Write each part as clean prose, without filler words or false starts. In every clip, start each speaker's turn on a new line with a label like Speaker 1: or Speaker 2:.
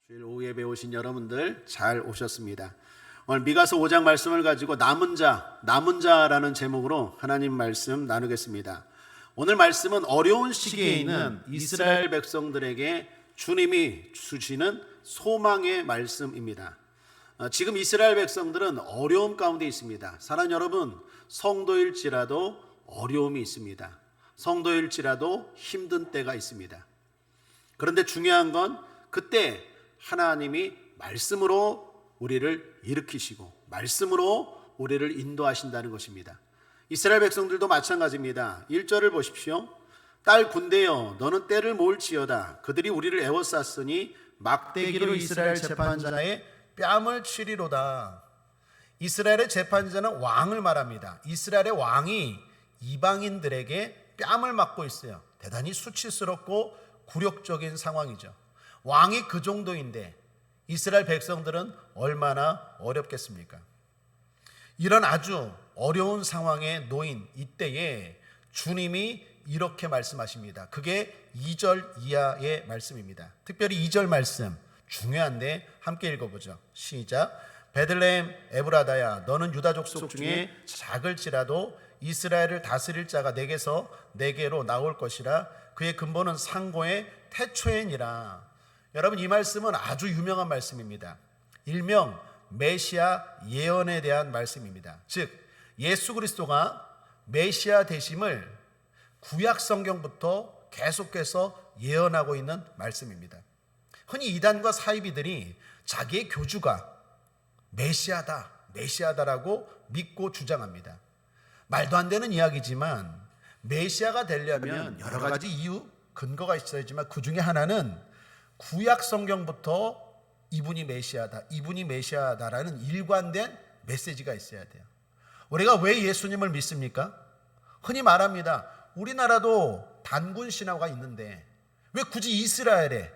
Speaker 1: 주일 오후 예배 오신 여러분들 잘 오셨습니다. 오늘 미가서 5장 말씀을 가지고 남은 자라는 제목으로 하나님 말씀 나누겠습니다. 오늘 말씀은 어려운 시기에 있는 이스라엘 백성들에게 주님이 주시는 소망의 말씀입니다. 지금 이스라엘 백성들은 어려움 가운데 있습니다. 사랑하는 여러분, 성도일지라도 어려움이 있습니다. 성도일지라도 힘든 때가 있습니다. 그런데 중요한 건 그때 하나님이 말씀으로 우리를 일으키시고 말씀으로 우리를 인도하신다는 것입니다. 이스라엘 백성들도 마찬가지입니다. 1절을 보십시오. 딸 군대여 너는 때를 모을지어다. 그들이 우리를 애워쌌으니 막대기로 이스라엘 재판자의 뺨을 치리로다. 이스라엘의 재판자는 왕을 말합니다. 이스라엘의 왕이 이방인들에게 뺨을 맞고 있어요. 대단히 수치스럽고 굴욕적인 상황이죠. 왕이 그 정도인데 이스라엘 백성들은 얼마나 어렵겠습니까? 이런 아주 어려운 상황에 놓인 이때에 주님이 이렇게 말씀하십니다. 그게 2절 이하의 말씀입니다. 특별히 2절 말씀 중요한데 함께 읽어보죠. 시작. 베들레헴 에브라다야 너는 유다 족속 중에 작을지라도 이스라엘을 다스릴 자가 내게로 나올 것이라. 그의 근본은 상고의 태초에니라. 여러분, 이 말씀은 아주 유명한 말씀입니다. 일명 메시아 예언에 대한 말씀입니다. 즉 예수 그리스도가 메시아 되심을 구약 성경부터 계속해서 예언하고 있는 말씀입니다. 흔히 이단과 사이비들이 자기의 교주가 메시아다라고 믿고 주장합니다. 말도 안 되는 이야기지만 메시아가 되려면 여러 가지 이유, 근거가 있어야지만 그 중에 하나는 구약 성경부터 이분이 메시아다라는 일관된 메시지가 있어야 돼요. 우리가 왜 예수님을 믿습니까? 흔히 말합니다. 우리나라도 단군 신화가 있는데 왜 굳이 이스라엘에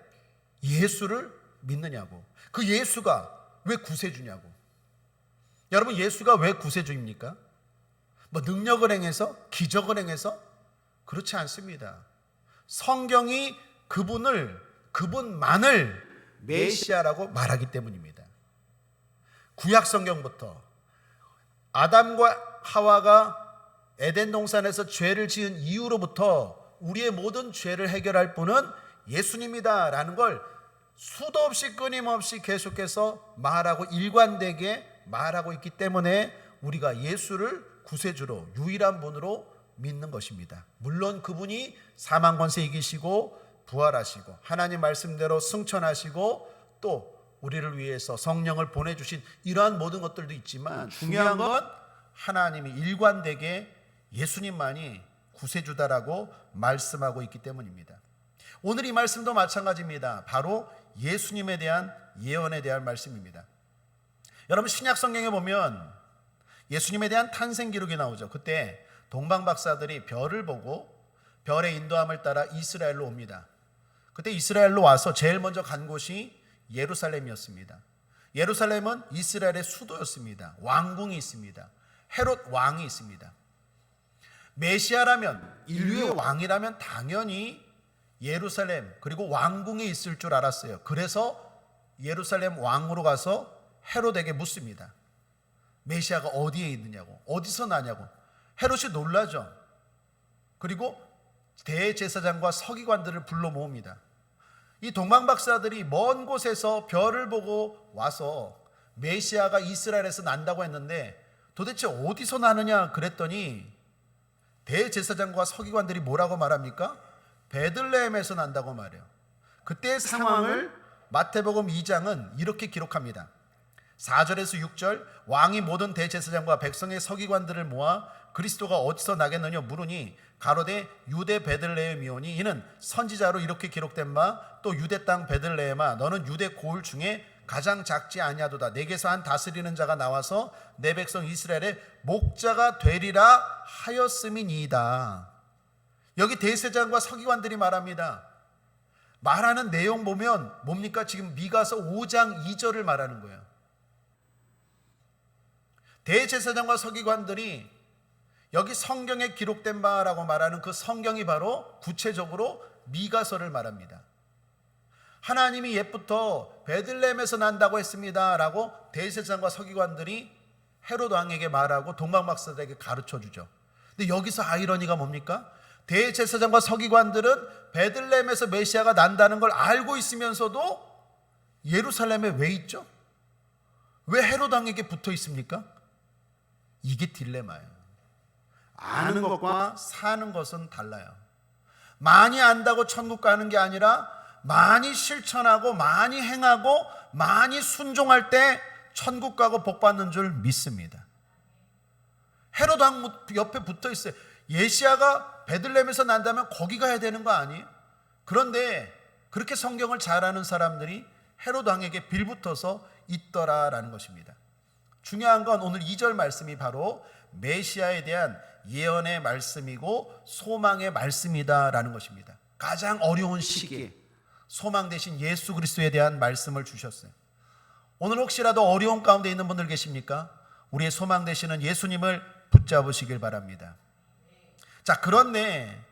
Speaker 1: 예수를 믿느냐고. 그 예수가 왜 구세주냐고. 여러분, 예수가 왜 구세주입니까? 능력을 행해서? 기적을 행해서? 그렇지 않습니다. 성경이 그분만을 메시아라고 말하기 때문입니다. 구약 성경부터 아담과 하와가 에덴 동산에서 죄를 지은 이후로부터 우리의 모든 죄를 해결할 분은 예수님이다라는 걸 수도 없이 끊임없이 계속해서 말하고 일관되게 말하고 있기 때문에 우리가 예수를 구세주로 유일한 분으로 믿는 것입니다. 물론 그분이 사망 권세 이기시고 부활하시고 하나님 말씀대로 승천하시고 또 우리를 위해서 성령을 보내주신 이러한 모든 것들도 있지만 중요한 건 하나님이 일관되게 예수님만이 구세주다라고 말씀하고 있기 때문입니다. 오늘 이 말씀도 마찬가지입니다. 바로 예수님에 대한 예언에 대한 말씀입니다. 여러분, 신약 성경에 보면 예수님에 대한 탄생 기록이 나오죠. 그때 동방 박사들이 별을 보고 별의 인도함을 따라 이스라엘로 옵니다. 그때 이스라엘로 와서 제일 먼저 간 곳이 예루살렘이었습니다. 예루살렘은 이스라엘의 수도였습니다. 왕궁이 있습니다. 헤롯 왕이 있습니다. 메시아라면, 인류의 왕이라면 당연히 예루살렘 그리고 왕궁에 있을 줄 알았어요. 그래서 예루살렘 왕으로 가서 헤롯에게 묻습니다. 메시아가 어디에 있느냐고, 어디서 나냐고. 헤롯이 놀라죠. 그리고 대제사장과 서기관들을 불러 모읍니다. 이 동방박사들이 먼 곳에서 별을 보고 와서 메시아가 이스라엘에서 난다고 했는데 도대체 어디서 나느냐 그랬더니 대제사장과 서기관들이 뭐라고 말합니까? 베들레헴에서 난다고 말해요. 그때의 상황을 마태복음 2장은 이렇게 기록합니다. 4절에서 6절 왕이 모든 대제사장과 백성의 서기관들을 모아 그리스도가 어디서 나겠느냐 물으니 가로되 유대 베들레헴이오니 이는 선지자로 이렇게 기록된 바 또 유대 땅 베들레헴아 너는 유대 고을 중에 가장 작지 아니하도다. 내게서 한 다스리는 자가 나와서 내 백성 이스라엘의 목자가 되리라 하였음이니이다. 여기 대제사장과 서기관들이 말합니다. 말하는 내용 보면 뭡니까? 지금 미가서 5장 2절을 말하는 거예요. 대제사장과 서기관들이 여기 성경에 기록된 바라고 말하는 그 성경이 바로 구체적으로 미가서를 말합니다. 하나님이 옛부터 베들레헴에서 난다고 했습니다 라고 대제사장과 서기관들이 헤롯 왕에게 말하고 동방박사들에게 가르쳐 주죠. 근데 여기서 아이러니가 뭡니까? 대제사장과 서기관들은 베들레헴에서 메시아가 난다는 걸 알고 있으면서도 예루살렘에 왜 있죠? 왜 헤롯 왕에게 붙어 있습니까? 이게 딜레마예요. 아는 것과 사는 것은 달라요. 많이 안다고 천국 가는 게 아니라 많이 실천하고 많이 행하고 많이 순종할 때 천국 가고 복 받는 줄 믿습니다. 헤롯 왕 옆에 붙어 있어요. 예시아가 베들레헴에서 난다면 거기 가야 되는 거 아니에요? 그런데 그렇게 성경을 잘 아는 사람들이 헤롯 왕에게 빌붙어서 있더라라는 것입니다. 중요한 건 오늘 2절 말씀이 바로 메시아에 대한 예언의 말씀이고 소망의 말씀이다라는 것입니다. 가장 어려운 시기에 소망 대신 예수 그리스도에 대한 말씀을 주셨어요. 오늘 혹시라도 어려운 가운데 있는 분들 계십니까? 우리의 소망 되시는 예수님을 붙잡으시길 바랍니다. 자, 그런데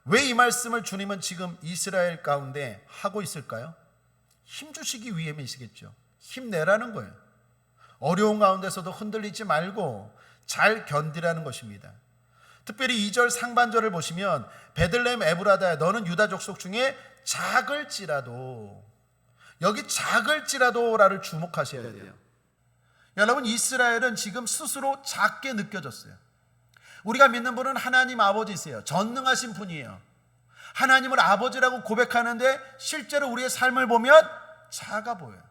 Speaker 1: 왜 이 말씀을 주님은 지금 이스라엘 가운데 하고 있을까요? 힘주시기 위함이시겠죠. 힘내라는 거예요. 어려운 가운데서도 흔들리지 말고 잘 견디라는 것입니다. 특별히 2절 상반절을 보시면 베들레헴 에브라다야 너는 유다 족속 중에 작을지라도, 여기 작을지라도라를 주목하셔야 돼요. 여러분, 이스라엘은 지금 스스로 작게 느껴졌어요. 우리가 믿는 분은 하나님 아버지세요. 전능하신 분이에요. 하나님을 아버지라고 고백하는데 실제로 우리의 삶을 보면 작아 보여요.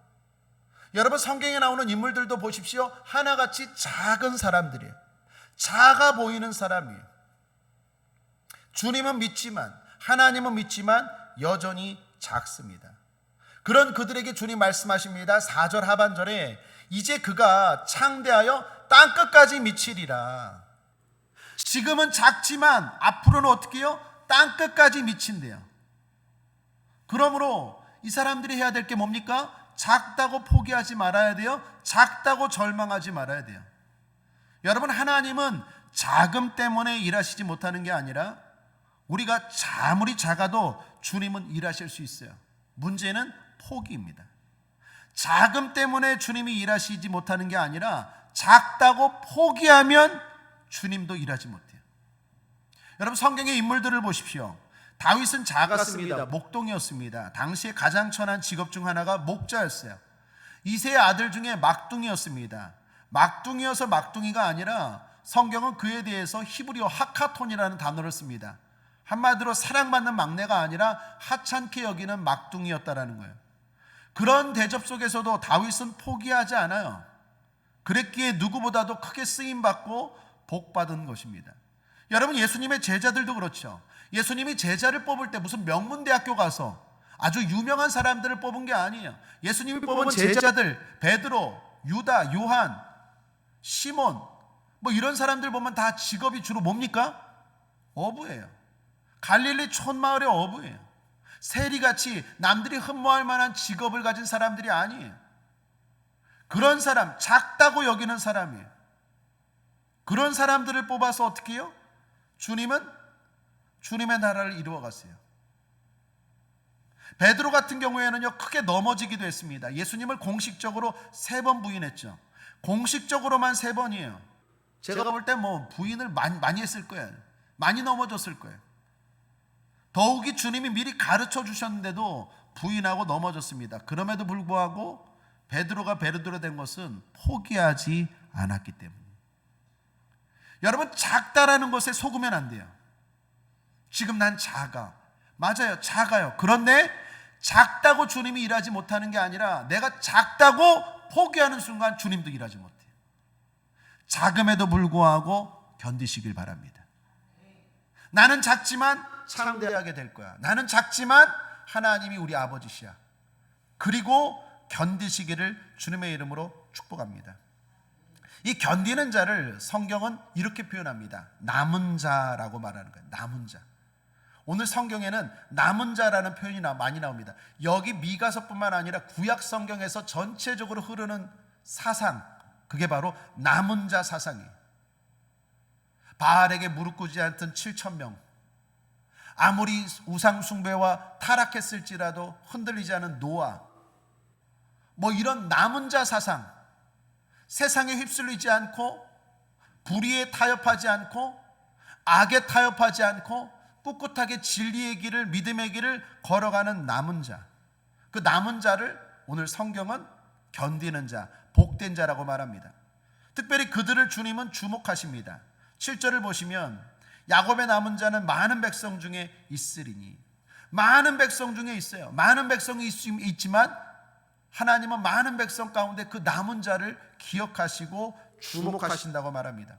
Speaker 1: 여러분, 성경에 나오는 인물들도 보십시오. 하나같이 작은 사람들이에요. 작아 보이는 사람이에요. 주님은 믿지만, 하나님은 믿지만 여전히 작습니다. 그런 그들에게 주님 말씀하십니다. 4절 하반절에 이제 그가 창대하여 땅끝까지 미치리라. 지금은 작지만 앞으로는 어떻게 해요? 땅끝까지 미친대요. 그러므로 이 사람들이 해야 될 게 뭡니까? 작다고 포기하지 말아야 돼요. 작다고 절망하지 말아야 돼요. 여러분, 하나님은 작음 때문에 일하시지 못하는 게 아니라 우리가 아무리 작아도 주님은 일하실 수 있어요. 문제는 포기입니다. 작음 때문에 주님이 일하시지 못하는 게 아니라 작다고 포기하면 주님도 일하지 못해요. 여러분, 성경의 인물들을 보십시오. 다윗은 작았습니다. 목동이었습니다. 당시에 가장 천한 직업 중 하나가 목자였어요. 이새의 아들 중에 막둥이였습니다. 막둥이여서 막둥이가 아니라 성경은 그에 대해서 히브리어 하카톤이라는 단어를 씁니다. 한마디로 사랑받는 막내가 아니라 하찮게 여기는 막둥이였다라는 거예요. 그런 대접 속에서도 다윗은 포기하지 않아요. 그랬기에 누구보다도 크게 쓰임받고 복받은 것입니다. 여러분, 예수님의 제자들도 그렇죠. 예수님이 제자를 뽑을 때 무슨 명문대학교 가서 아주 유명한 사람들을 뽑은 게 아니에요. 예수님이 뽑은 제자들, 베드로, 유다, 요한, 시몬, 뭐 이런 사람들 보면 다 직업이 주로 뭡니까? 어부예요. 갈릴리 촌마을의 어부예요. 세리같이 남들이 흠모할 만한 직업을 가진 사람들이 아니에요. 그런 사람, 작다고 여기는 사람이에요. 그런 사람들을 뽑아서 어떻게 해요? 주님은 주님의 나라를 이루어 갔어요. 베드로 같은 경우에는요, 크게 넘어지기도 했습니다. 예수님을 공식적으로 3번 부인했죠. 공식적으로만 3번이에요. 제가 볼 때 뭐 부인을 많이 했을 거예요. 많이 넘어졌을 거예요. 더욱이 주님이 미리 가르쳐 주셨는데도 부인하고 넘어졌습니다. 그럼에도 불구하고 베드로가 베드로 된 것은 포기하지 않았기 때문에. 여러분, 작다라는 것에 속으면 안 돼요. 지금 난 작아. 맞아요, 작아요. 그런데 작다고 주님이 일하지 못하는 게 아니라 내가 작다고 포기하는 순간 주님도 일하지 못해요. 작음에도 불구하고 견디시길 바랍니다. 나는 작지만 창대하게 될 거야. 나는 작지만 하나님이 우리 아버지시야. 그리고 견디시기를 주님의 이름으로 축복합니다. 이 견디는 자를 성경은 이렇게 표현합니다. 남은 자라고 말하는 거예요. 남은 자. 오늘 성경에는 남은 자라는 표현이 많이 나옵니다. 여기 미가서뿐만 아니라 구약 성경에서 전체적으로 흐르는 사상, 그게 바로 남은 자 사상이에요. 바알에게 무릎 꿇지 않던 7,000명, 아무리 우상 숭배와 타락했을지라도 흔들리지 않은 노아, 뭐 이런 남은 자 사상, 세상에 휩쓸리지 않고 불의에 타협하지 않고 악에 타협하지 않고 꿋꿋하게 진리의 길을, 믿음의 길을 걸어가는 남은 자, 그 남은 자를 오늘 성경은 견디는 자, 복된 자라고 말합니다. 특별히 그들을 주님은 주목하십니다. 7절을 보시면 야곱의 남은 자는 많은 백성 중에 있으리니, 많은 백성 중에 있어요. 많은 백성이 있지만 하나님은 많은 백성 가운데 그 남은 자를 기억하시고 주목하신다고 말합니다.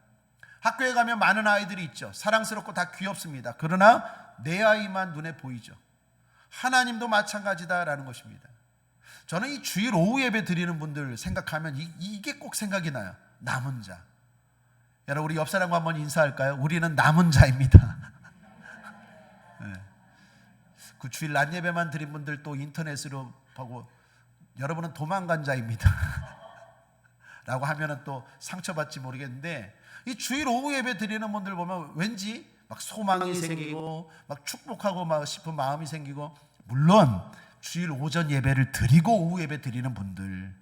Speaker 1: 학교에 가면 많은 아이들이 있죠. 사랑스럽고 다 귀엽습니다. 그러나 내 아이만 눈에 보이죠. 하나님도 마찬가지다라는 것입니다. 저는 이 주일 오후 예배 드리는 분들 생각하면 이게 꼭 생각이 나요. 남은 자. 여러분, 우리 옆 사람과 한번 인사할까요? 우리는 남은 자입니다. 네. 그 주일 낮 예배만 드린 분들 또 인터넷으로 보고 여러분은 도망간 자입니다. 라고 하면은 또 상처받지 모르겠는데, 이 주일 오후 예배 드리는 분들 보면 왠지 막 소망이 생기고 막 축복하고 막 싶은 마음이 생기고, 물론 주일 오전 예배를 드리고 오후 예배 드리는 분들,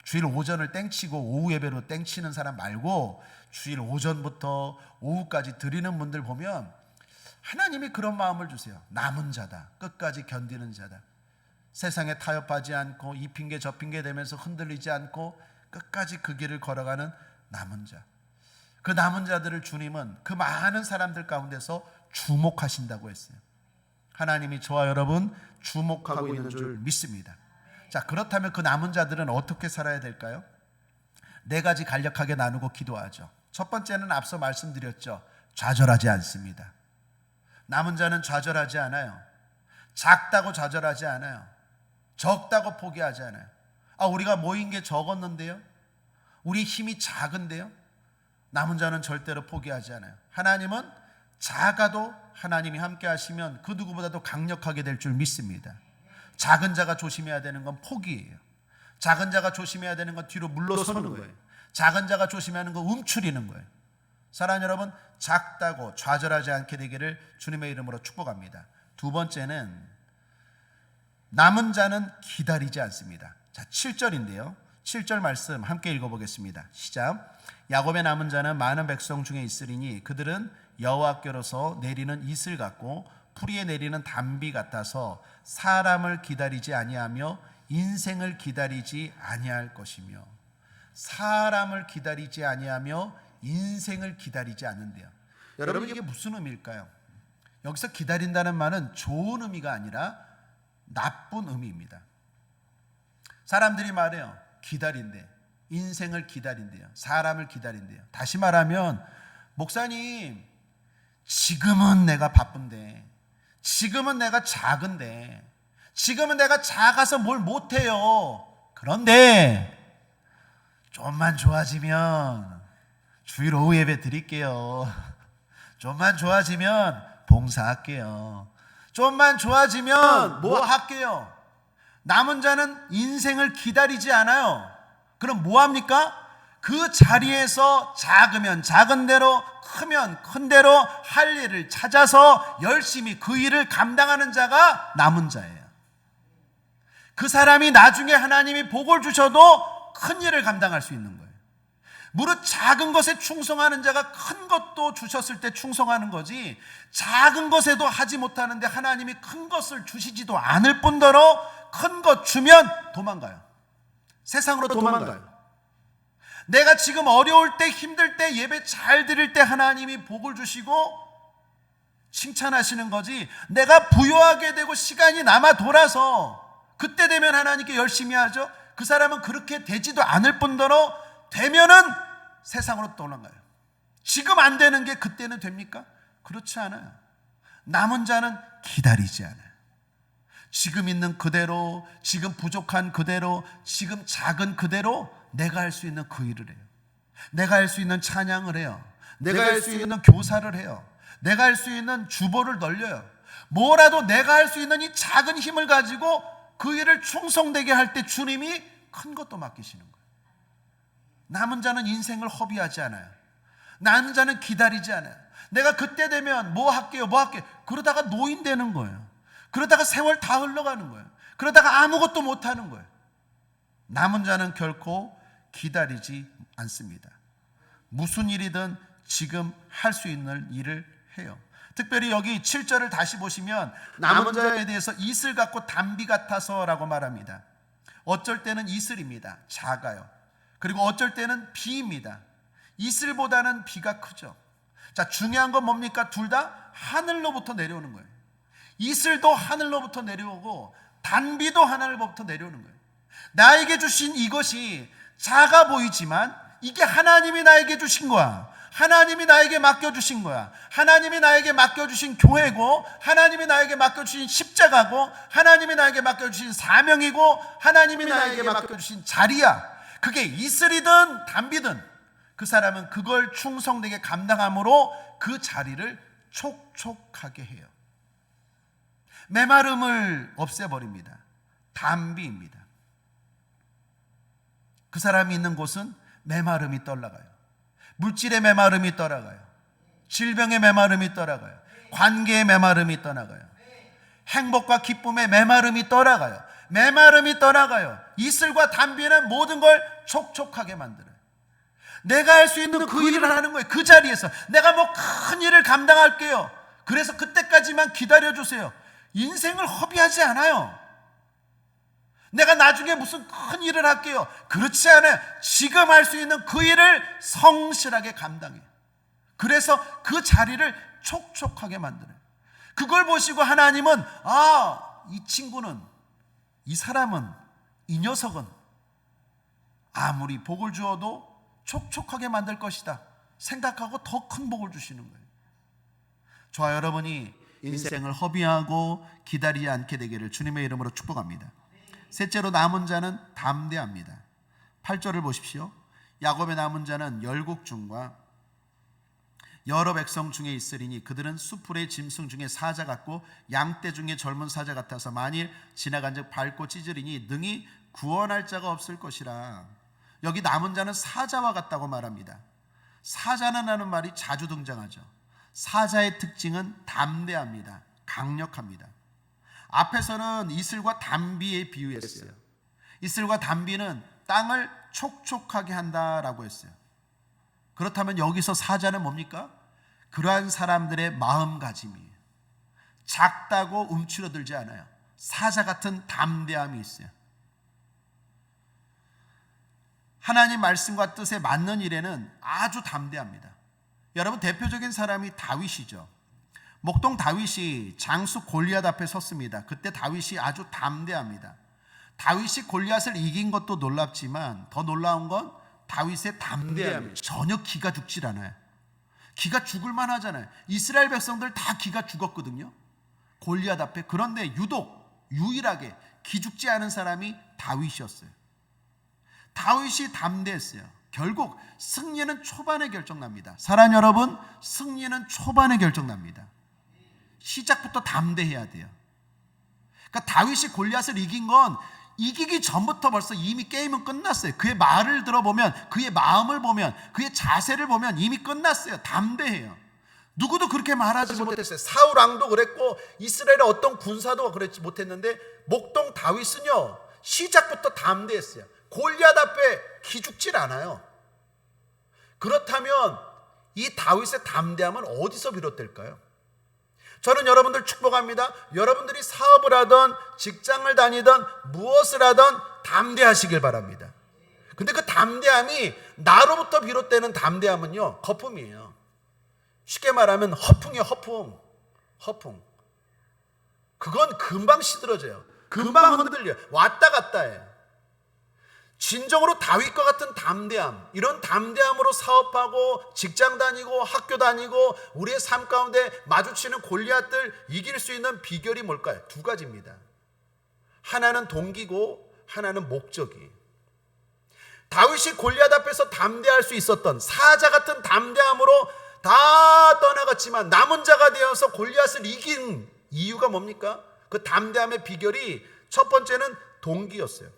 Speaker 1: 주일 오전을 땡치고 오후 예배로 땡치는 사람 말고 주일 오전부터 오후까지 드리는 분들 보면 하나님이 그런 마음을 주세요. 남은 자다, 끝까지 견디는 자다, 세상에 타협하지 않고 이 핑계 저 핑계 대면서 흔들리지 않고 끝까지 그 길을 걸어가는 남은 자. 그 남은 자들을 주님은 그 많은 사람들 가운데서 주목하신다고 했어요. 하나님이 저와 여러분 주목하고 있는 줄 믿습니다. 자, 그렇다면 그 남은 자들은 어떻게 살아야 될까요? 네 가지 간략하게 나누고 기도하죠. 첫 번째는 앞서 말씀드렸죠. 좌절하지 않습니다. 남은 자는 좌절하지 않아요. 작다고 좌절하지 않아요. 적다고 포기하지 않아요. 우리가 모인 게 적었는데요, 우리 힘이 작은데요, 남은 자는 절대로 포기하지 않아요. 하나님은 작아도 하나님이 함께 하시면 그 누구보다도 강력하게 될 줄 믿습니다. 작은 자가 조심해야 되는 건 포기예요. 작은 자가 조심해야 되는 건 뒤로 물러서는 거예요. 작은 자가 조심해야 하는 건 움츠리는 거예요. 사랑하는 여러분, 작다고 좌절하지 않게 되기를 주님의 이름으로 축복합니다. 두 번째는 남은 자는 기다리지 않습니다. 자, 7절인데요. 7절 말씀 함께 읽어보겠습니다. 시작. 야곱의 남은 자는 많은 백성 중에 있으리니 그들은 여호와께로서 내리는 이슬 같고 풀이에 내리는 담비 같아서 사람을 기다리지 아니하며 인생을 기다리지 아니할 것이며, 사람을 기다리지 아니하며 인생을 기다리지 않는데요. 여러분, 이게 무슨 의미일까요? 여기서 기다린다는 말은 좋은 의미가 아니라 나쁜 의미입니다. 사람들이 말해요. 기다린대. 인생을 기다린대요. 사람을 기다린대요. 다시 말하면, 목사님, 지금은 내가 바쁜데, 지금은 내가 작은데, 지금은 내가 작아서 뭘 못해요. 그런데 좀만 좋아지면 주일 오후 예배 드릴게요. 좀만 좋아지면 봉사할게요. 좀만 좋아지면 뭐 할게요. 남은 자는 인생을 기다리지 않아요. 그럼 뭐 합니까? 그 자리에서 작으면 작은 대로, 크면 큰 대로 할 일을 찾아서 열심히 그 일을 감당하는 자가 남은 자예요. 그 사람이 나중에 하나님이 복을 주셔도 큰 일을 감당할 수 있는 거예요. 무릇 작은 것에 충성하는 자가 큰 것도 주셨을 때 충성하는 거지, 작은 것에도 하지 못하는데 하나님이 큰 것을 주시지도 않을 뿐더러 큰 것 주면 도망가요. 세상으로 도망가요. 내가 지금 어려울 때, 힘들 때, 예배 잘 드릴 때 하나님이 복을 주시고 칭찬하시는 거지, 내가 부유하게 되고 시간이 남아 돌아서 그때 되면 하나님께 열심히 하죠. 그 사람은 그렇게 되지도 않을 뿐더러 되면은 세상으로 도망가요. 지금 안 되는 게 그때는 됩니까? 그렇지 않아요. 남은 자는 기다리지 않아요. 지금 있는 그대로, 지금 부족한 그대로, 지금 작은 그대로 내가 할 수 있는 그 일을 해요. 내가 할 수 있는 찬양을 해요. 내가 할 수 있는 교사를 해요. 내가 할 수 있는 주보를 널려요. 뭐라도 내가 할 수 있는 이 작은 힘을 가지고 그 일을 충성되게 할 때 주님이 큰 것도 맡기시는 거예요. 남은 자는 인생을 허비하지 않아요. 남은 자는 기다리지 않아요. 내가 그때 되면 뭐 할게요, 뭐 할게요. 그러다가 노인 되는 거예요. 그러다가 세월 다 흘러가는 거예요. 그러다가 아무것도 못하는 거예요. 남은 자는 결코 기다리지 않습니다. 무슨 일이든 지금 할 수 있는 일을 해요. 특별히 여기 7절을 다시 보시면 남은 자에 대해서 이슬 같고 담비 같아서 라고 말합니다. 어쩔 때는 이슬입니다. 작아요. 그리고 어쩔 때는 비입니다. 이슬보다는 비가 크죠. 자, 중요한 건 뭡니까? 둘 다 하늘로부터 내려오는 거예요. 이슬도 하늘로부터 내려오고 단비도 하늘로부터 내려오는 거예요. 나에게 주신 이것이 작아 보이지만 이게 하나님이 나에게 주신 거야. 하나님이 나에게 맡겨주신 거야. 하나님이 나에게 맡겨주신 교회고, 하나님이 나에게 맡겨주신 십자가고, 하나님이 나에게 맡겨주신 사명이고, 하나님이 나에게 맡겨주신 자리야. 그게 이슬이든 담비든 그 사람은 그걸 충성되게 감당함으로 그 자리를 촉촉하게 해요. 메마름을 없애버립니다. 담비입니다. 그 사람이 있는 곳은 메마름이 떠나가요. 물질의 메마름이 떠나가요. 질병의 메마름이 떠나가요. 관계의 메마름이 떠나가요. 행복과 기쁨의 메마름이 떠나가요. 메마름이 떠나가요. 이슬과 담비는 모든 걸 촉촉하게 만들어요. 내가 할 수 있는 그 일을 하는 거예요. 그 자리에서 내가 뭐 큰 일을 감당할게요. 그래서 그때까지만 기다려주세요. 인생을 허비하지 않아요. 내가 나중에 무슨 큰 일을 할게요. 그렇지 않아요. 지금 할 수 있는 그 일을 성실하게 감당해요. 그래서 그 자리를 촉촉하게 만들어요. 그걸 보시고 하나님은 이 친구는, 이 사람은, 이 녀석은 아무리 복을 주어도 촉촉하게 만들 것이다 생각하고 더 큰 복을 주시는 거예요. 저와 여러분이 인생을 허비하고 기다리지 않게 되기를 주님의 이름으로 축복합니다. 셋째로 남은 자는 담대합니다. 8절을 보십시오. 야곱의 남은 자는 열국 중과 여러 백성 중에 있으리니 그들은 수풀의 짐승 중에 사자 같고 양떼 중에 젊은 사자 같아서 만일 지나간즉 밟고 찢으리니 능히 구원할 자가 없을 것이라. 여기 남은 자는 사자와 같다고 말합니다. 사자는 하는 말이 자주 등장하죠. 사자의 특징은 담대합니다. 강력합니다. 앞에서는 이슬과 담비에 비유했어요. 이슬과 담비는 땅을 촉촉하게 한다라고 했어요. 그렇다면 여기서 사자는 뭡니까? 그러한 사람들의 마음가짐이에요. 작다고 움츠러들지 않아요. 사자 같은 담대함이 있어요. 하나님 말씀과 뜻에 맞는 일에는 아주 담대합니다. 여러분, 대표적인 사람이 다윗이죠. 목동 다윗이 장수 골리앗 앞에 섰습니다. 그때 다윗이 아주 담대합니다. 다윗이 골리앗을 이긴 것도 놀랍지만 더 놀라운 건 다윗의 담대함이에요. 전혀 기가 죽질 않아요. 기가 죽을 만하잖아요. 이스라엘 백성들 다 기가 죽었거든요, 골리앗 앞에. 그런데 유일하게 기죽지 않은 사람이 다윗이었어요. 다윗이 담대했어요. 결국 승리는 초반에 결정납니다. 사랑하는 여러분, 승리는 초반에 결정납니다. 시작부터 담대해야 돼요. 그러니까 다윗이 골리앗을 이긴 건 이기기 전부터 벌써 이미 게임은 끝났어요. 그의 말을 들어보면, 그의 마음을 보면, 그의 자세를 보면 이미 끝났어요. 담대해요. 누구도 그렇게 말하지 못했어요. 사울 왕도 그랬고 이스라엘의 어떤 군사도 그렇지 못했는데 목동 다윗은요, 시작부터 담대했어요. 골리앗 앞에 기죽질 않아요. 그렇다면 이 다윗의 담대함은 어디서 비롯될까요? 저는 여러분들 축복합니다. 여러분들이 사업을 하던, 직장을 다니던, 무엇을 하던 담대하시길 바랍니다. 근데 그 담대함이 나로부터 비롯되는 담대함은요, 거품이에요. 쉽게 말하면 허풍이에요. 허풍. 그건 금방 시들어져요. 금방 흔들려요. 왔다 갔다 해요. 진정으로 다윗과 같은 담대함, 이런 담대함으로 사업하고 직장 다니고 학교 다니고 우리의 삶 가운데 마주치는 골리앗들 이길 수 있는 비결이 뭘까요? 두 가지입니다. 하나는 동기고 하나는 목적이에요. 다윗이 골리앗 앞에서 담대할 수 있었던, 사자 같은 담대함으로 다 떠나갔지만 남은 자가 되어서 골리앗을 이긴 이유가 뭡니까? 그 담대함의 비결이 첫 번째는 동기였어요.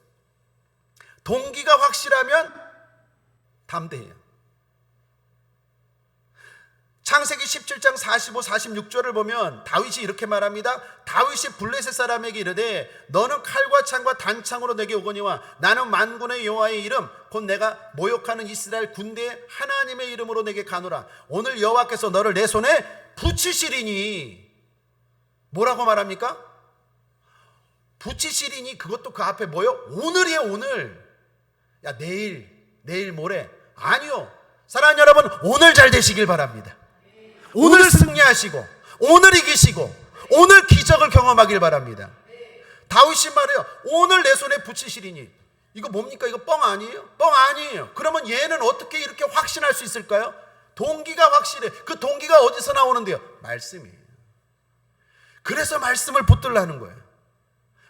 Speaker 1: 동기가 확실하면 담대해요. 창세기 17장 45, 46절을 보면 다윗이 이렇게 말합니다. 다윗이 블레셋 사람에게 이르되 너는 칼과 창과 단창으로 내게 오거니와 나는 만군의 여호와의 이름 곧 내가 모욕하는 이스라엘 군대의 하나님의 이름으로 내게 가노라. 오늘 여호와께서 너를 내 손에 붙이시리니. 뭐라고 말합니까? 붙이시리니. 그것도 그 앞에 뭐요? 오늘이에요. 오늘. 야, 내일 모레. 아니요. 사랑하는 여러분, 오늘 잘 되시길 바랍니다. 오늘 승리하시고 오늘 이기시고 오늘 기적을 경험하길 바랍니다. 다윗이 말해요. 오늘 내 손에 붙이시리니. 이거 뭡니까? 이거 뻥 아니에요? 뻥 아니에요. 그러면 얘는 어떻게 이렇게 확신할 수 있을까요? 동기가 확실해. 그 동기가 어디서 나오는데요? 말씀이에요. 그래서 말씀을 붙들라는 거예요.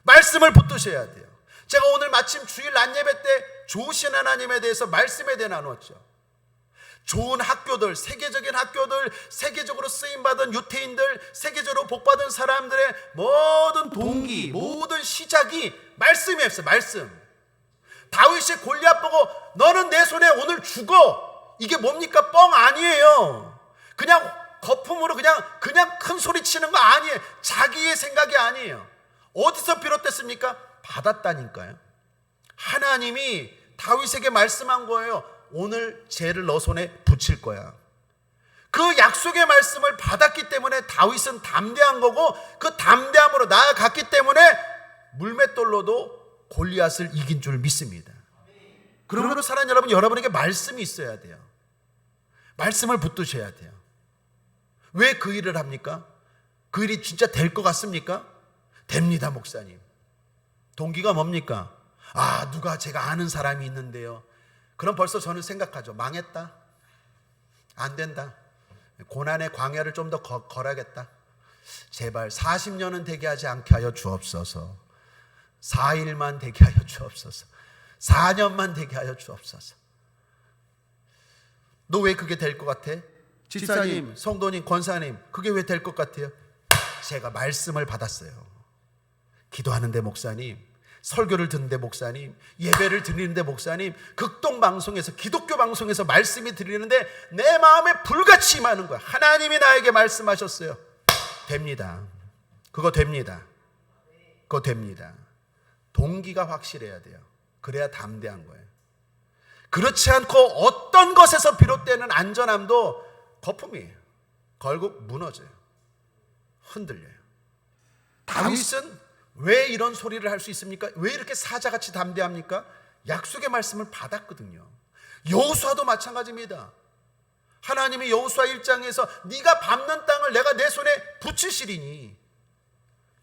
Speaker 1: 말씀을 붙드셔야 돼요. 제가 오늘 마침 주일 낮예배 때 좋으신 하나님에 대해서 말씀에 대해 나눴죠. 좋은 학교들, 세계적인 학교들, 세계적으로 쓰임받은 유태인들, 세계적으로 복받은 사람들의 모든 동기, 모든 시작이 말씀이었어요. 말씀. 다윗이 골리앗 보고 너는 내 손에 오늘 죽어. 이게 뭡니까? 뻥 아니에요. 그냥 거품으로 그냥 큰 소리 치는 거 아니에요. 자기의 생각이 아니에요. 어디서 비롯됐습니까? 받았다니까요. 하나님이 다윗에게 말씀한 거예요. 오늘 죄를 너 손에 붙일 거야. 그 약속의 말씀을 받았기 때문에 다윗은 담대한 거고, 그 담대함으로 나아갔기 때문에 물맷돌로도 골리앗을 이긴 줄 믿습니다. 그러므로 사랑하는 여러분, 여러분에게 말씀이 있어야 돼요. 말씀을 붙드셔야 돼요. 왜 그 일을 합니까? 그 일이 진짜 될 것 같습니까? 됩니다, 목사님. 동기가 뭡니까? 누가 제가 아는 사람이 있는데요. 그럼 벌써 저는 생각하죠. 망했다. 안 된다. 고난의 광야를 좀 더 걸어야겠다. 제발 40년은 되게 하지 않게 하여 주옵소서. 4일만 되게 하여 주옵소서. 4년만 되게 하여 주옵소서. 너 왜 그게 될 것 같아? 집사님, 성도님, 권사님, 그게 왜 될 것 같아요? 제가 말씀을 받았어요. 기도하는데 목사님, 설교를 듣는데 목사님, 예배를 드리는데 목사님, 극동방송에서, 기독교 방송에서 말씀이 드리는데 내 마음에 불같이 임하는 거야. 하나님이 나에게 말씀하셨어요. 됩니다. 그거 됩니다. 그거 됩니다. 동기가 확실해야 돼요. 그래야 담대한 거예요. 그렇지 않고 어떤 것에서 비롯되는 안전함도 거품이에요. 결국 무너져요. 흔들려요. 다윗은 왜 이런 소리를 할 수 있습니까? 왜 이렇게 사자같이 담대합니까? 약속의 말씀을 받았거든요. 여호수아도 마찬가지입니다. 하나님이 여호수아 1장에서 네가 밟는 땅을 내가 내 손에 붙이시리니,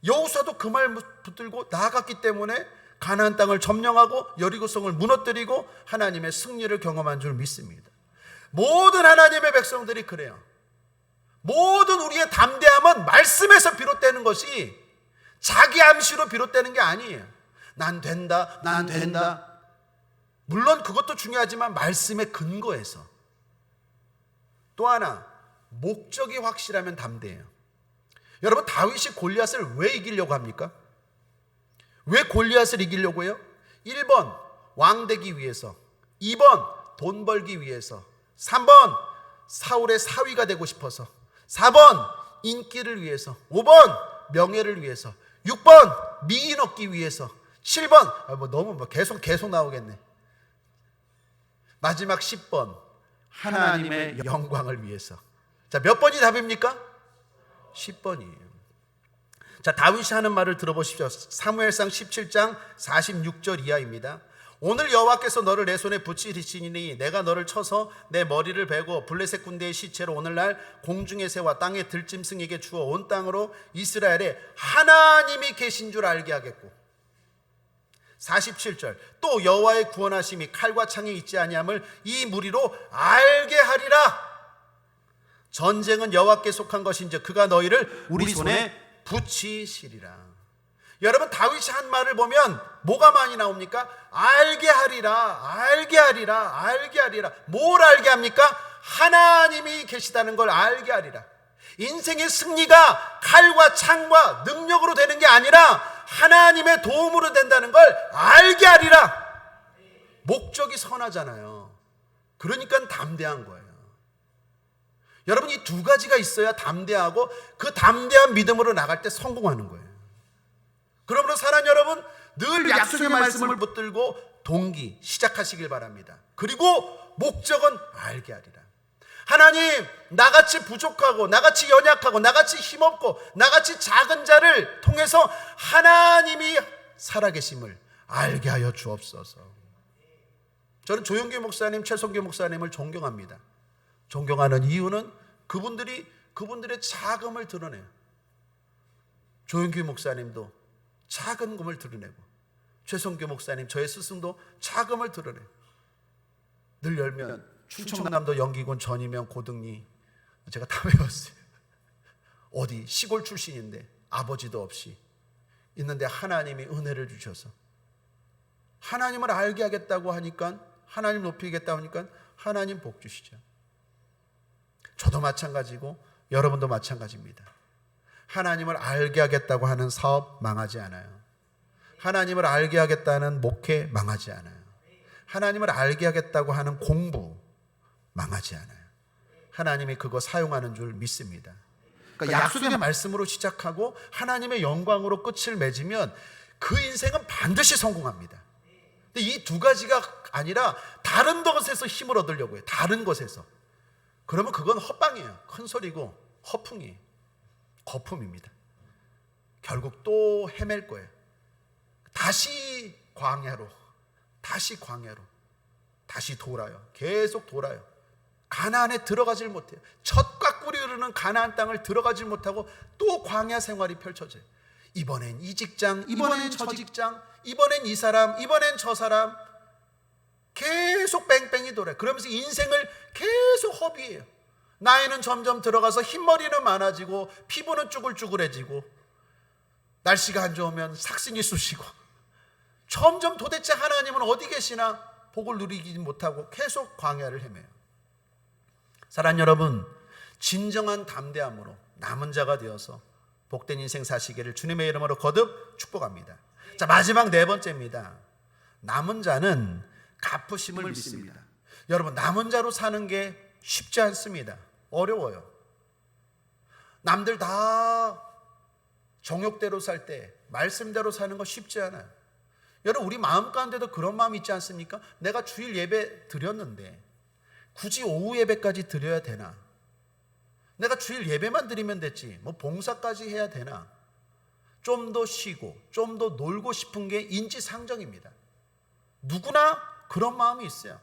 Speaker 1: 여호수아도 그 말 붙들고 나아갔기 때문에 가나안 땅을 점령하고 여리고성을 무너뜨리고 하나님의 승리를 경험한 줄 믿습니다. 모든 하나님의 백성들이 그래요. 모든 우리의 담대함은 말씀에서 비롯되는 것이 자기 암시로 비롯되는 게 아니에요. 난 된다, 난 된다. 물론 그것도 중요하지만 말씀의 근거에서. 또 하나, 목적이 확실하면 담대해요. 여러분, 다윗이 골리앗을 왜 이기려고 합니까? 왜 골리앗을 이기려고 해요? 1번 왕 되기 위해서, 2번 돈 벌기 위해서, 3번 사울의 사위가 되고 싶어서, 4번 인기를 위해서, 5번 명예를 위해서, 6번 미인 얻기 위해서, 7번 너무 계속 나오겠네. 마지막 10번 하나님의 영광을 위해서. 자, 몇 번이 답입니까? 10번이에요. 자, 다윗이 하는 말을 들어보십시오. 사무엘상 17장 46절 이하입니다. 오늘 여호와께서 너를 내 손에 붙이시니 내가 너를 쳐서 내 머리를 베고 블레셋 군대의 시체로 오늘날 공중의 새와 땅의 들짐승에게 주어 온 땅으로 이스라엘에 하나님이 계신 줄 알게 하겠고. 47절 또 여호와의 구원하심이 칼과 창에 있지 아니함을 이 무리로 알게 하리라. 전쟁은 여호와께 속한 것인즉 그가 너희를 우리 손에 붙이시리라. 여러분, 다윗이 한 말을 보면 뭐가 많이 나옵니까? 알게 하리라, 알게 하리라, 알게 하리라. 뭘 알게 합니까? 하나님이 계시다는 걸 알게 하리라. 인생의 승리가 칼과 창과 능력으로 되는 게 아니라 하나님의 도움으로 된다는 걸 알게 하리라. 목적이 선하잖아요. 그러니까 담대한 거예요. 여러분, 이 두 가지가 있어야 담대하고 그 담대한 믿음으로 나갈 때 성공하는 거예요. 그러므로 사랑하는 여러분, 늘 약속의 말씀을 붙들고 동기 시작하시길 바랍니다. 그리고 목적은 알게 하리라. 하나님, 나같이 부족하고 나같이 연약하고 나같이 힘없고 나같이 작은 자를 통해서 하나님이 살아계심을 알게 하여 주옵소서. 저는 조영규 목사님, 최성규 목사님을 존경합니다. 존경하는 이유는 그분들의 자금을 드러내요. 조영규 목사님도 작은 금을 드러내고, 최성규 목사님, 저의 스승도 자금을 드러내요. 늘 열면 충청남도 연기군 전이면 고등리, 제가 다 외웠어요. 어디 시골 출신인데 아버지도 없이 있는데 하나님이 은혜를 주셔서 하나님을 알게 하겠다고 하니까, 하나님 높이겠다고 하니까 하나님 복 주시죠. 저도 마찬가지고 여러분도 마찬가지입니다. 하나님을 알게 하겠다고 하는 사업 망하지 않아요. 하나님을 알게 하겠다는 목회 망하지 않아요. 하나님을 알게 하겠다고 하는 공부 망하지 않아요. 하나님이 그거 사용하는 줄 믿습니다. 그러니까 약속의 말씀으로 시작하고 하나님의 영광으로 끝을 맺으면 그 인생은 반드시 성공합니다. 근데 이 두 가지가 아니라 다른 것에서 힘을 얻으려고 해요. 다른 것에서. 그러면 그건 헛방이에요. 큰 소리고 허풍이에요. 거품입니다. 결국 또 헤맬 거예요. 다시 광야로, 다시 돌아요. 계속 돌아요. 가나안에 들어가질 못해요. 젖과 꿀이 흐르는 가나안 땅을 들어가질 못하고 또 광야 생활이 펼쳐져요. 이번엔 이 직장, 이번엔 저 직장, 이번엔 이 사람, 이번엔 저 사람, 계속 뺑뺑이 돌아요. 그러면서 인생을 계속 허비해요. 나이는 점점 들어가서 흰머리는 많아지고 피부는 쭈글쭈글해지고 날씨가 안 좋으면 삭신이 쑤시고 점점 도대체 하나님은 어디 계시나 복을 누리지 못하고 계속 광야를 헤매요. 사랑하는 여러분, 진정한 담대함으로 남은 자가 되어서 복된 인생 사시기를 주님의 이름으로 거듭 축복합니다. 자, 마지막 네 번째입니다. 남은 자는 갚으심을 믿습니다. 여러분, 남은 자로 사는 게 쉽지 않습니다. 어려워요. 남들 다 정욕대로 살 때 말씀대로 사는 거 쉽지 않아요. 여러분, 우리 마음 가운데도 그런 마음 있지 않습니까? 내가 주일 예배 드렸는데 굳이 오후 예배까지 드려야 되나? 내가 주일 예배만 드리면 됐지 뭐 봉사까지 해야 되나? 좀 더 쉬고 좀 더 놀고 싶은 게 인지상정입니다. 누구나 그런 마음이 있어요.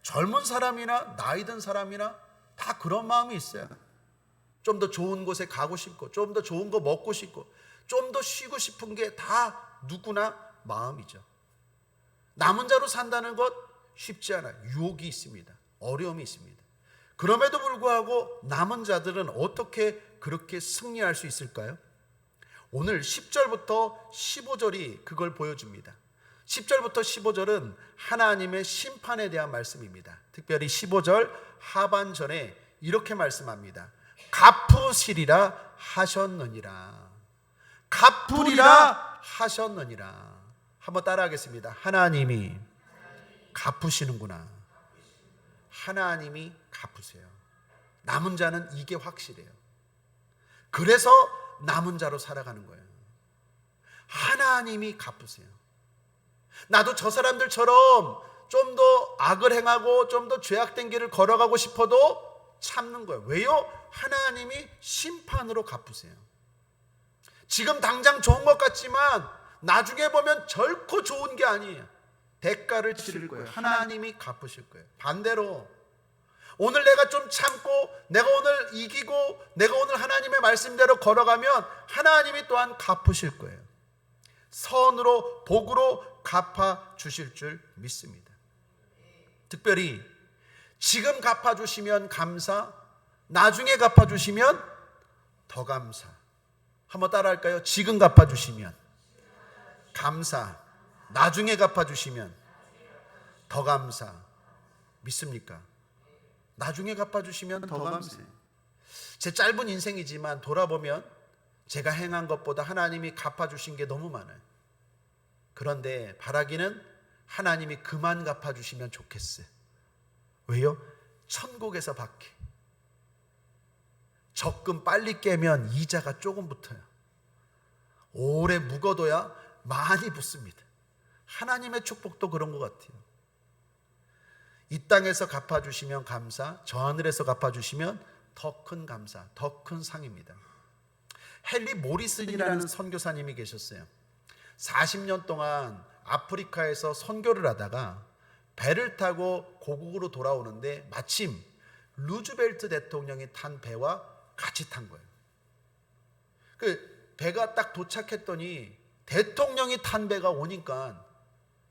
Speaker 1: 젊은 사람이나 나이 든 사람이나 다 그런 마음이 있어요. 좀 더 좋은 곳에 가고 싶고 좀 더 좋은 거 먹고 싶고 좀 더 쉬고 싶은 게 다 누구나 마음이죠. 남은 자로 산다는 것 쉽지 않아요. 유혹이 있습니다. 어려움이 있습니다. 그럼에도 불구하고 남은 자들은 어떻게 그렇게 승리할 수 있을까요? 오늘 10절부터 15절이 그걸 보여줍니다. 10절부터 15절은 하나님의 심판에 대한 말씀입니다. 특별히 15절 하반절에 이렇게 말씀합니다. 갚으시리라 하셨느니라. 갚으리라 하셨느니라. 한번 따라하겠습니다. 하나님이 갚으시는구나. 하나님이 갚으세요. 남은 자는 이게 확실해요. 그래서 남은 자로 살아가는 거예요. 하나님이 갚으세요. 나도 저 사람들처럼 좀 더 악을 행하고 좀 더 죄악된 길을 걸어가고 싶어도 참는 거예요. 왜요? 하나님이 심판으로 갚으세요. 지금 당장 좋은 것 같지만 나중에 보면 결코 좋은 게 아니에요. 대가를 치를 거예요. 하나님이 갚으실 거예요. 반대로 오늘 내가 좀 참고 내가 오늘 이기고 내가 오늘 하나님의 말씀대로 걸어가면 하나님이 또한 갚으실 거예요. 선으로 복으로 갚아주실 줄 믿습니다. 특별히 지금 갚아주시면 감사, 나중에 갚아주시면 더 감사. 한번 따라할까요? 지금 갚아주시면 감사, 나중에 갚아주시면 더 감사. 믿습니까? 나중에 갚아주시면 더 감사해요. 제 짧은 인생이지만 돌아보면 제가 행한 것보다 하나님이 갚아주신 게 너무 많아요. 그런데 바라기는 하나님이 그만 갚아주시면 좋겠어요. 왜요? 천국에서 받게. 적금 빨리 깨면 이자가 조금 붙어요. 오래 묵어둬야 많이 붙습니다. 하나님의 축복도 그런 것 같아요. 이 땅에서 갚아주시면 감사, 저 하늘에서 갚아주시면 더 큰 감사, 더 큰 상입니다. 헨리 모리슨이라는 선교사님이 계셨어요. 40년 동안 아프리카에서 선교를 하다가 배를 타고 고국으로 돌아오는데 마침 루즈벨트 대통령이 탄 배와 같이 탄 거예요. 그 배가 딱 도착했더니 대통령이 탄 배가 오니까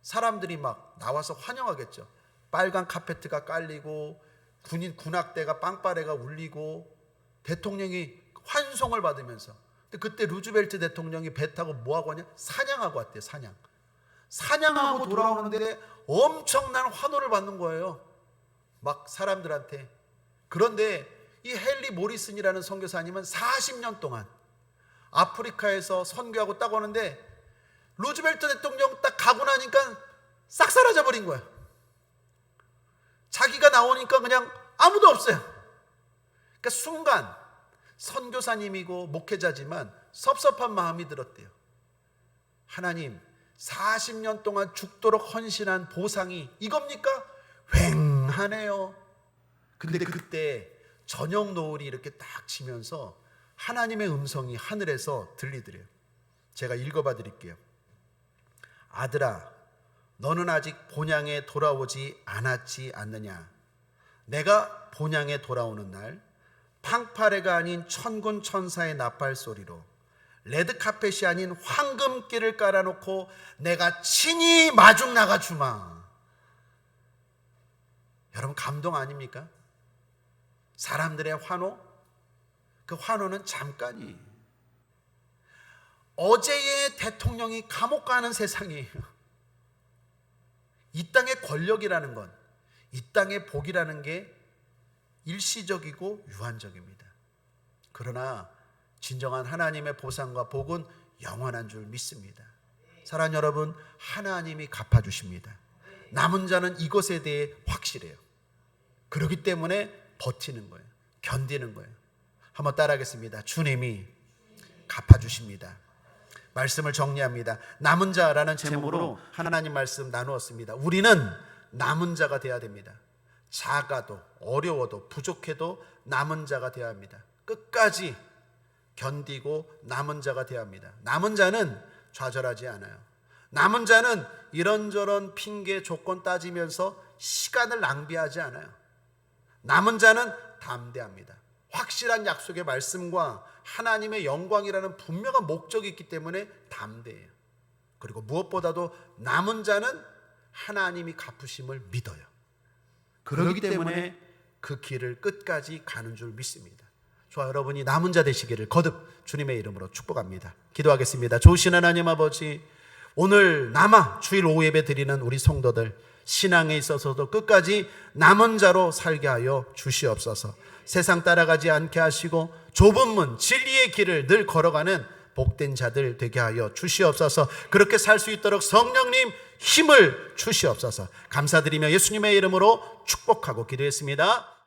Speaker 1: 사람들이 막 나와서 환영하겠죠. 빨간 카페트가 깔리고 군악대가 빵빠레가 울리고 대통령이 환송을 받으면서. 근데 그때 루즈벨트 대통령이 배 타고 뭐하고 하냐? 사냥하고 왔대요. 사냥하고 돌아오는데 엄청난 환호를 받는 거예요. 막 사람들한테. 그런데 이 헨리 모리슨이라는 선교사님은 40년 동안 아프리카에서 선교하고 딱 오는데 루즈벨트 대통령 딱 가고 나니까 싹 사라져 버린 거예요. 자기가 나오니까 그냥 아무도 없어요. 그러니까 순간 선교사님이고 목회자지만 섭섭한 마음이 들었대요. 하나님, 40년 동안 죽도록 헌신한 보상이 이겁니까? 휑하네요. 근데 그때 저녁 노을이 이렇게 딱 지면서 하나님의 음성이 하늘에서 들리더래요. 제가 읽어봐 드릴게요. 아들아, 너는 아직 본향에 돌아오지 않았지 않느냐? 내가 본향에 돌아오는 날 팡파레가 아닌 천군 천사의 나팔 소리로 레드카펫이 아닌 황금길을 깔아놓고 내가 친히 마중 나가 주마. 여러분, 감동 아닙니까? 사람들의 환호, 그 환호는 잠깐이에요. 어제의 대통령이 감옥 가는 세상이에요. 이 땅의 권력이라는 건, 이 땅의 복이라는 게 일시적이고 유한적입니다. 그러나 진정한 하나님의 보상과 복은 영원한 줄 믿습니다. 사랑하는 여러분, 하나님이 갚아주십니다. 남은 자는 이것에 대해 확실해요. 그렇기 때문에 버티는 거예요. 견디는 거예요. 한번 따라하겠습니다. 주님이 갚아주십니다. 말씀을 정리합니다. 남은 자라는 제목으로 하나님 말씀 나누었습니다. 우리는 남은 자가 되어야 됩니다. 작아도 어려워도 부족해도 남은 자가 되어야 합니다. 끝까지 견디고 남은 자가 되어야 합니다. 남은 자는 좌절하지 않아요. 남은 자는 이런저런 핑계 조건 따지면서 시간을 낭비하지 않아요. 남은 자는 담대합니다. 확실한 약속의 말씀과 하나님의 영광이라는 분명한 목적이 있기 때문에 담대해요. 그리고 무엇보다도 남은 자는 하나님이 갚으심을 믿어요. 그렇기 때문에 그 길을 끝까지 가는 줄 믿습니다. 저와 여러분이 남은 자 되시기를 거듭 주님의 이름으로 축복합니다. 기도하겠습니다. 좋으신 하나님 아버지, 오늘 남아 주일 오후 예배 드리는 우리 성도들, 신앙에 있어서도 끝까지 남은 자로 살게 하여 주시옵소서. 세상 따라가지 않게 하시고 좁은 문 진리의 길을 늘 걸어가는 복된 자들 되게 하여 주시옵소서. 그렇게 살 수 있도록 성령님 힘을 주시옵소서. 감사드리며 예수님의 이름으로 축복하고 기도했습니다.